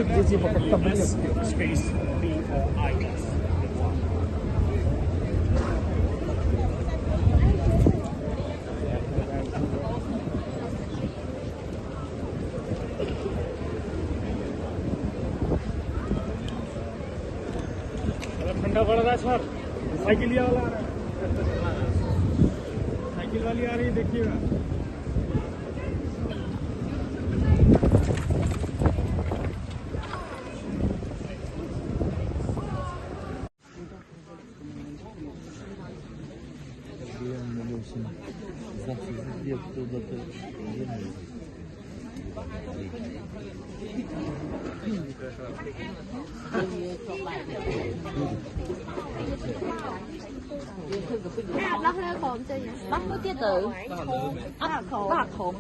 Где типа как таблетки. Space B or I class. ठंडा पड़ रहा है सर। साइकिल वाला आ रहा है। साइकिल वाली आ रही है देखिएगा। Lắc nó khổm chơi nhỉ? Lắc có tiết tử. Lắc khổm. Lắc khổm.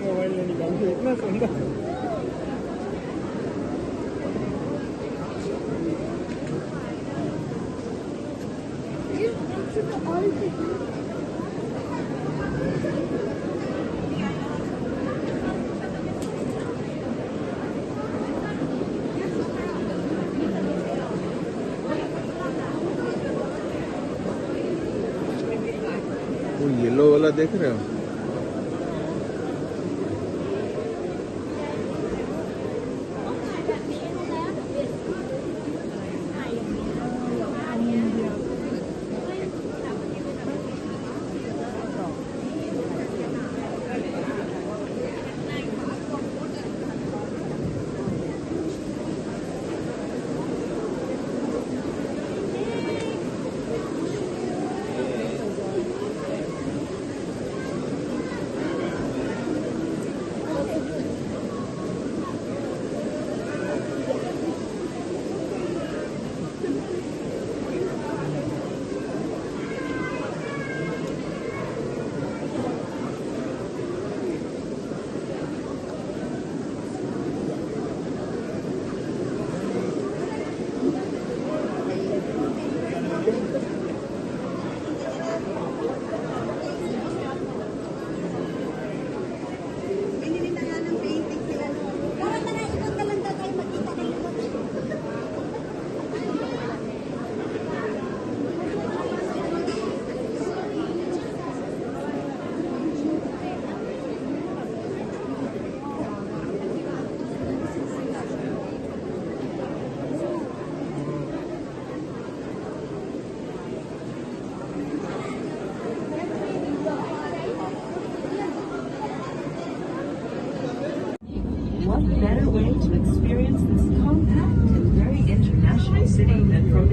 Mobile नहीं निकालते इतना सुंदर वो येलो वाला देख रहे हो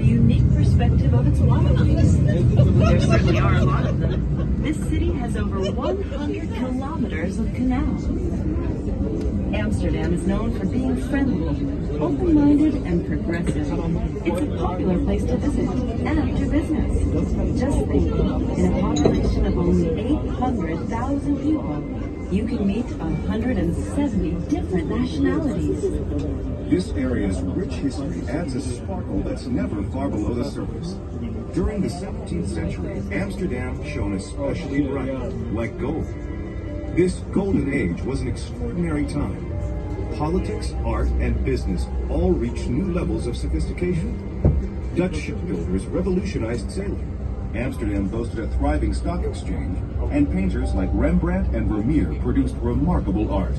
unique perspective of its waterways. There certainly are a lot of them. This city has over 100 kilometers of canals. Amsterdam is known for being friendly, open-minded, and progressive. It's a popular place to visit and do business. Just think, in a population of only 800,000 people, you can meet 170 different nationalities. This area's rich history adds a sparkle that's never far below the surface. During the 17th century, Amsterdam shone especially bright, like gold. This golden age was an extraordinary time. Politics, art, and business all reached new levels of sophistication. Dutch shipbuilders revolutionized sailing. Amsterdam boasted a thriving stock exchange, and painters like Rembrandt and Vermeer produced remarkable art.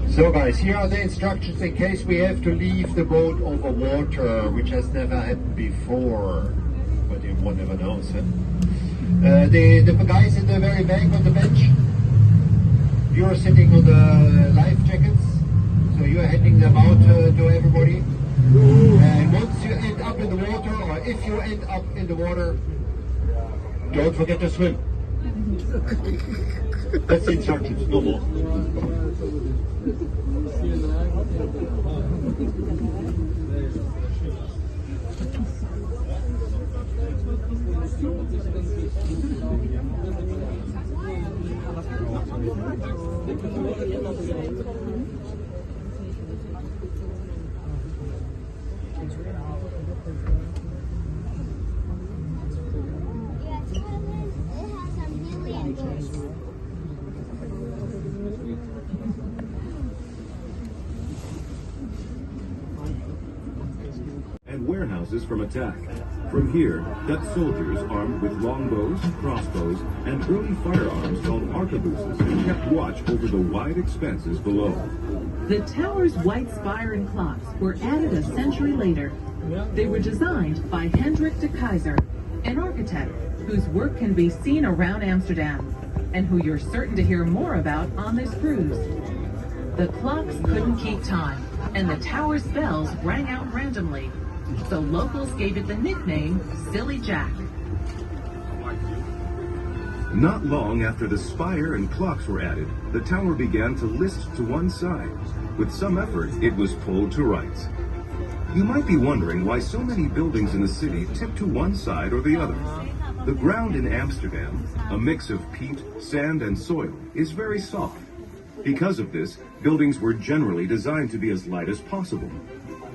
So guys, here are the instructions in case we have to leave the boat over water, which has never happened before. But one never knows, huh? The guys in the very back on the bench, you're sitting on the life jackets, so you're handing them out to everybody. And once you end up in the water, or if you end up in the water, don't forget to swim. That's the instructions, no more. And warehouses from attack. From here, Dutch soldiers armed with longbows, crossbows, and early firearms called arquebuses kept watch over the wide expanses below. The tower's white spire and clocks were added a century later. They were designed by Hendrik de Keyser, an architect whose work can be seen around Amsterdam, and who you're certain to hear more about on this cruise. The clocks couldn't keep time, and the tower's bells rang out randomly, so locals gave it the nickname Silly Jack. Not long after the spire and clocks were added, the tower began to list to one side. With some effort, it was pulled to rights. You might be wondering why so many buildings in the city tip to one side or the other. The ground in Amsterdam, a mix of peat, sand, and soil, is very soft. Because of this, buildings were generally designed to be as light as possible.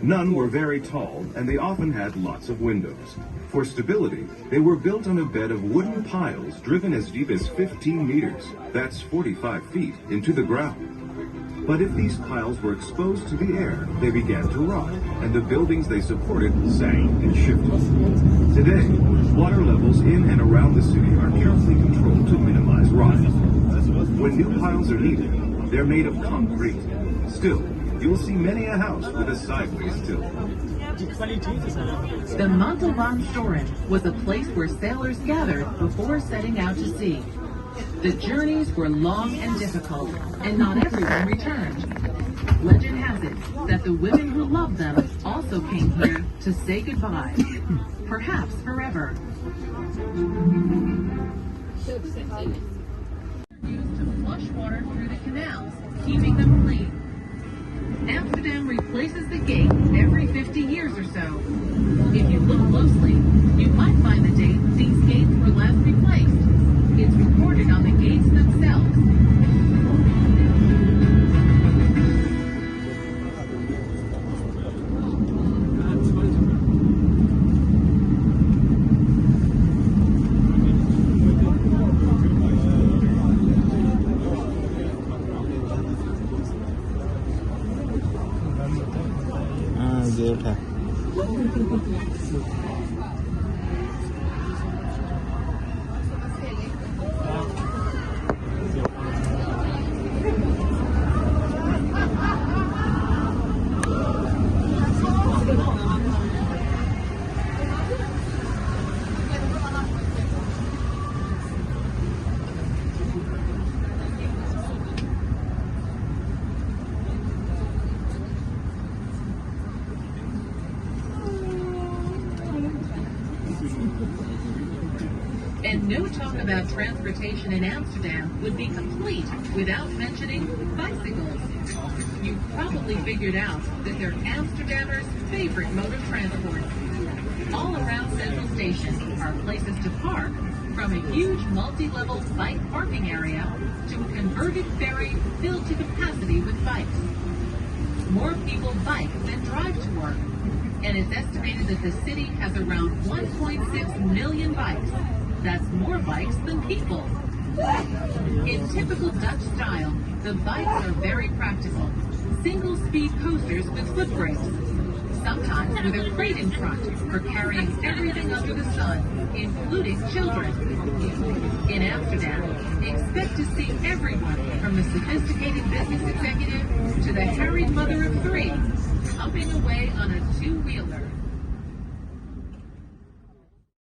None were very tall, and they often had lots of windows. For stability, they were built on a bed of wooden piles driven as deep as 15 meters, that's 45 feet, into the ground. But if these piles were exposed to the air, they began to rot, and the buildings they supported sank and shifted. Today, water levels in and around the city are carefully controlled to minimize rot. When new piles are needed, they're made of concrete. Still, you'll see many a house with a sideways tilt. The Mantelbahnstoren was a place where sailors gathered before setting out to sea. The journeys were long and difficult, and not everyone returned. Legend has it that the women who loved them also came here to say goodbye, perhaps forever. Used to flush water through the canals, keeping them clean. Amsterdam replaces the gate every 50 years or so. If you look closely, you might find the date these gates were last replaced. It's recorded on the gates themselves. Dễ thật. No talk about transportation in Amsterdam would be complete without mentioning bicycles. You've probably figured out that they're Amsterdammers' favorite mode of transport. All around Central Station are places to park, from a huge multi-level bike parking area to a converted ferry filled to capacity with bikes. More people bike than drive to work, and it's estimated that the city has around 1.6 million bikes. That's more bikes than people. In typical Dutch style, the bikes are very practical. Single-speed coasters with foot brakes, sometimes with a crate in front for carrying everything under the sun, including children. In Amsterdam, expect to see everyone from the sophisticated business executive to the harried mother of three, humping away on a two-wheeler.